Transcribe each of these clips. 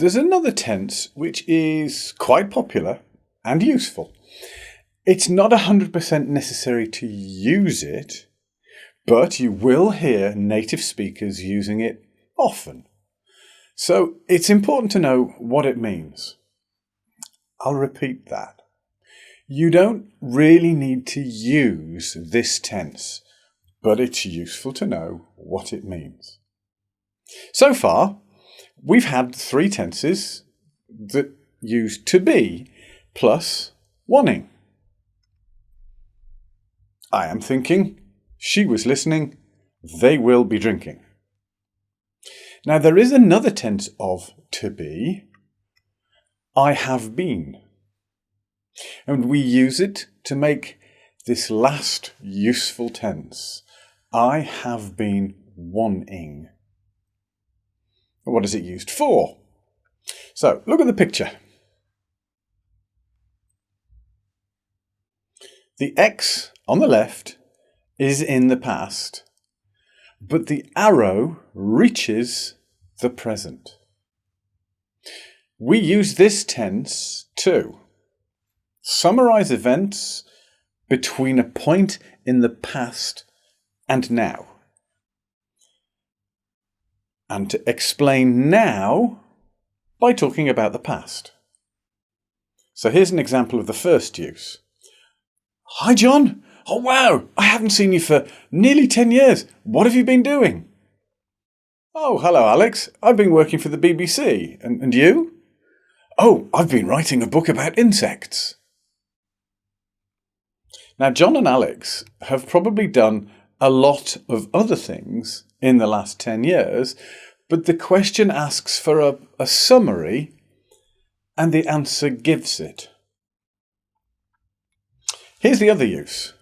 there's another tense which is quite popular and useful. It's not 100% necessary to use it, but you will hear native speakers using it often. So it's important to know what it means. I'll repeat that. You don't really need to use this tense, but it's useful to know what it means. So far, we've had 3 tenses that use to be plus wanting. I am thinking, she was listening, they will be drinking. Now there is another tense of to be, I have been. And we use it to make this last useful tense, I have been wanting. What is it used for? So look at the picture. The X on the left is in the past, but the arrow reaches the present. We use this tense to summarize events between a point in the past and now, and to explain now by talking about the past. So here's an example of the first use. Hi, John. Oh, wow. I haven't seen you for nearly 10 years. What have you been doing? Oh, hello, Alex. I've been working for the BBC. And you? Oh, I've been writing a book about insects. Now, John and Alex have probably done a lot of other things in the last 10 years, but the question asks for a summary and the answer gives it. Here's the other use.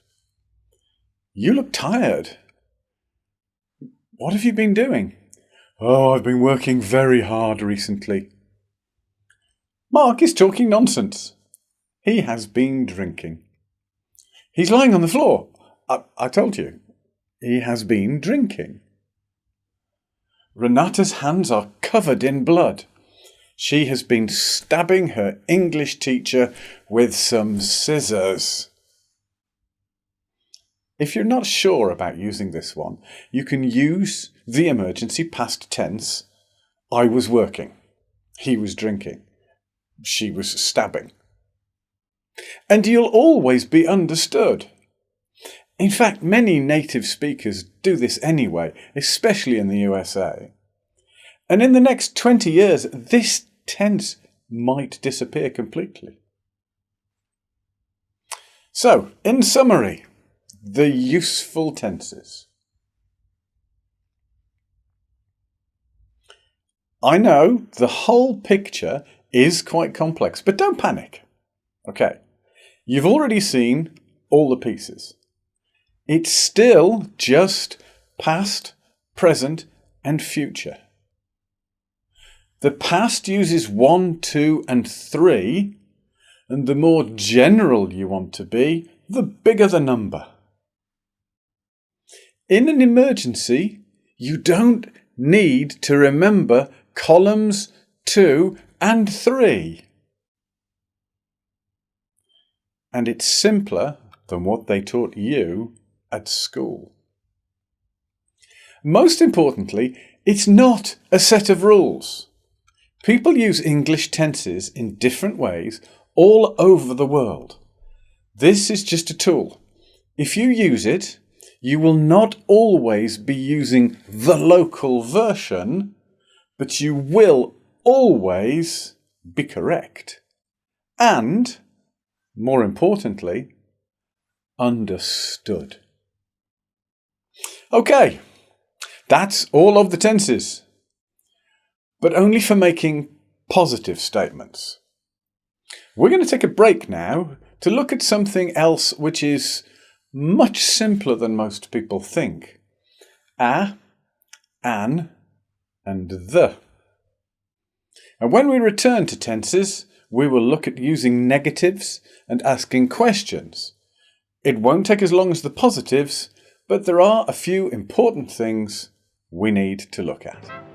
You look tired. What have you been doing? Oh, I've been working very hard recently. Mark is talking nonsense. He has been drinking. He's lying on the floor. I told you. He has been drinking. Renata's hands are covered in blood. She has been stabbing her English teacher with some scissors. If you're not sure about using this one, you can use the emergency past tense. I was working. He was drinking. She was stabbing. And you'll always be understood. In fact, many native speakers do this anyway, especially in the USA. And in the next 20 years, this tense might disappear completely. So, in summary, the useful tenses. I know the whole picture is quite complex, but don't panic. Okay, you've already seen all the pieces. It's still just past, present, and future. The past uses 1, 2, and 3, and the more general you want to be, the bigger the number. In an emergency, you don't need to remember columns 2 and 3. And it's simpler than what they taught you at school. Most importantly, it's not a set of rules. People use English tenses in different ways all over the world. This is just a tool. If you use it, you will not always be using the local version, but you will always be correct. And, more importantly, understood. Okay, that's all of the tenses, but only for making positive statements. We're going to take a break now to look at something else which is much simpler than most people think. A, an, and the. And when we return to tenses, we will look at using negatives and asking questions. It won't take as long as the positives, but there are a few important things we need to look at.